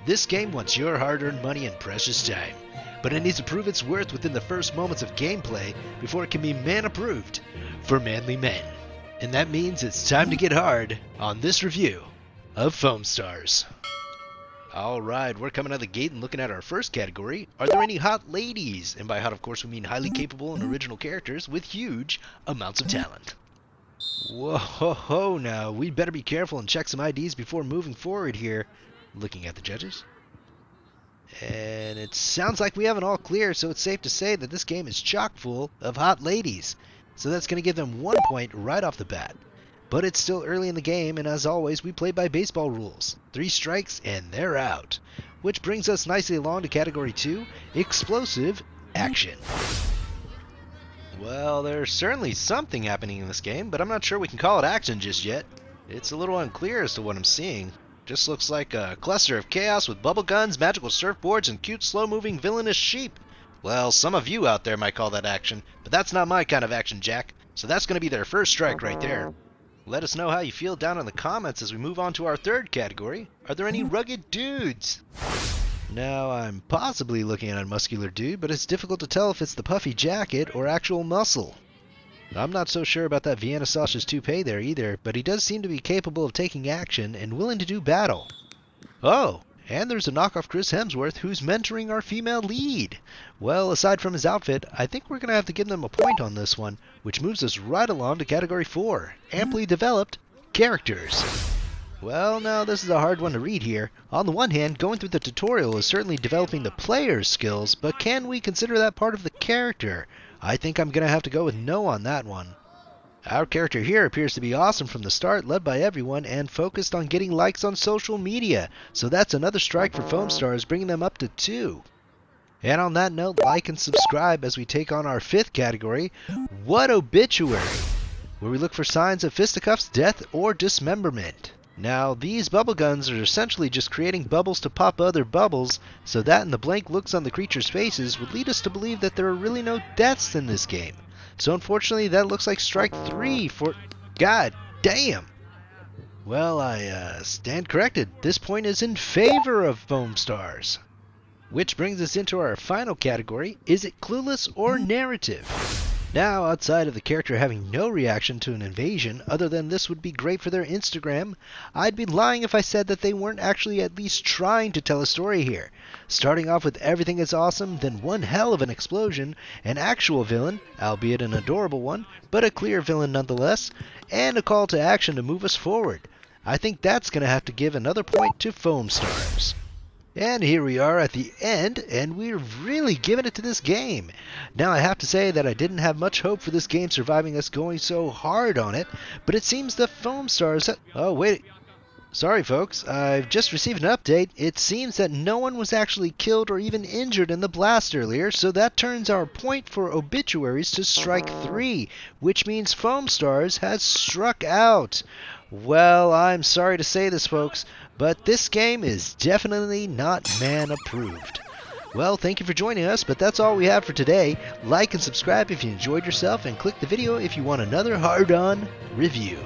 This game wants your hard-earned money and precious time, but it needs to prove its worth within the first moments of gameplay before it can be man-approved for manly men. And that means it's time to get hard on this review of Foamstars. Alright, we're coming out of the gate and looking at our first category. Are there any hot ladies? And by hot, of course, we mean highly capable and original characters with huge amounts of talent. Whoa, now, we'd better be careful and check some IDs before moving forward here. Looking at the judges. And it sounds like we have it all clear, so it's safe to say that this game is chock full of hot ladies. So that's going to give them 1 point right off the bat. But it's still early in the game, and as always, we play by baseball rules. 3 strikes, and they're out. Which brings us nicely along to Category 2, Explosive Action. Well, there's certainly something happening in this game, but I'm not sure we can call it action just yet. It's a little unclear as to what I'm seeing. Just looks like a cluster of chaos with bubble guns, magical surfboards, and cute slow-moving villainous sheep. Well, some of you out there might call that action, but that's not my kind of action, Jack. So that's going to be their first strike right there. Let us know how you feel down in the comments as we move on to our third category. Are there any rugged dudes? Now, I'm possibly looking at a muscular dude, but it's difficult to tell if it's the puffy jacket or actual muscle. I'm not so sure about that Vienna sausage toupee there either, but he does seem to be capable of taking action and willing to do battle. Oh, and there's a knockoff Chris Hemsworth who's mentoring our female lead. Well, aside from his outfit, I think we're going to have to give them a point on this one, which moves us right along to Category 4, Amply Developed Characters. Well, now this is a hard one to read here. On the one hand, going through the tutorial is certainly developing the player's skills, but can we consider that part of the character? I think I'm going to have to go with no on that one. Our character here appears to be awesome from the start, led by everyone, and focused on getting likes on social media. So that's another strike for Foamstars, bringing them up to 2. And on that note, like and subscribe as we take on our 5th category, What Obituary? Where we look for signs of fisticuffs, death, or dismemberment. Now, these bubble guns are essentially just creating bubbles to pop other bubbles, so that and the blank looks on the creature's faces would lead us to believe that there are really no deaths in this game. So unfortunately, that looks like strike 3 for... God damn! Well, I stand corrected. This point is in favor of Foamstars. Which brings us into our final category, is it clueless or narrative? Now, outside of the character having no reaction to an invasion, other than this would be great for their Instagram, I'd be lying if I said that they weren't actually at least trying to tell a story here. Starting off with everything is awesome, then one hell of an explosion, an actual villain, albeit an adorable one, but a clear villain nonetheless, and a call to action to move us forward. I think that's going to have to give another point to Foamstars. And here we are at the end, and we're really giving it to this game. Now, I have to say that I didn't have much hope for this game surviving us going so hard on it, but it seems the Foamstars... Oh, wait. Sorry, folks. I've just received an update. It seems that no one was actually killed or even injured in the blast earlier, so that turns our point for obituaries to strike 3, which means Foamstars has struck out. Well, I'm sorry to say this, folks, but this game is definitely not man-approved. Well, thank you for joining us, but that's all we have for today. Like and subscribe if you enjoyed yourself, and click the video if you want another hard-on review.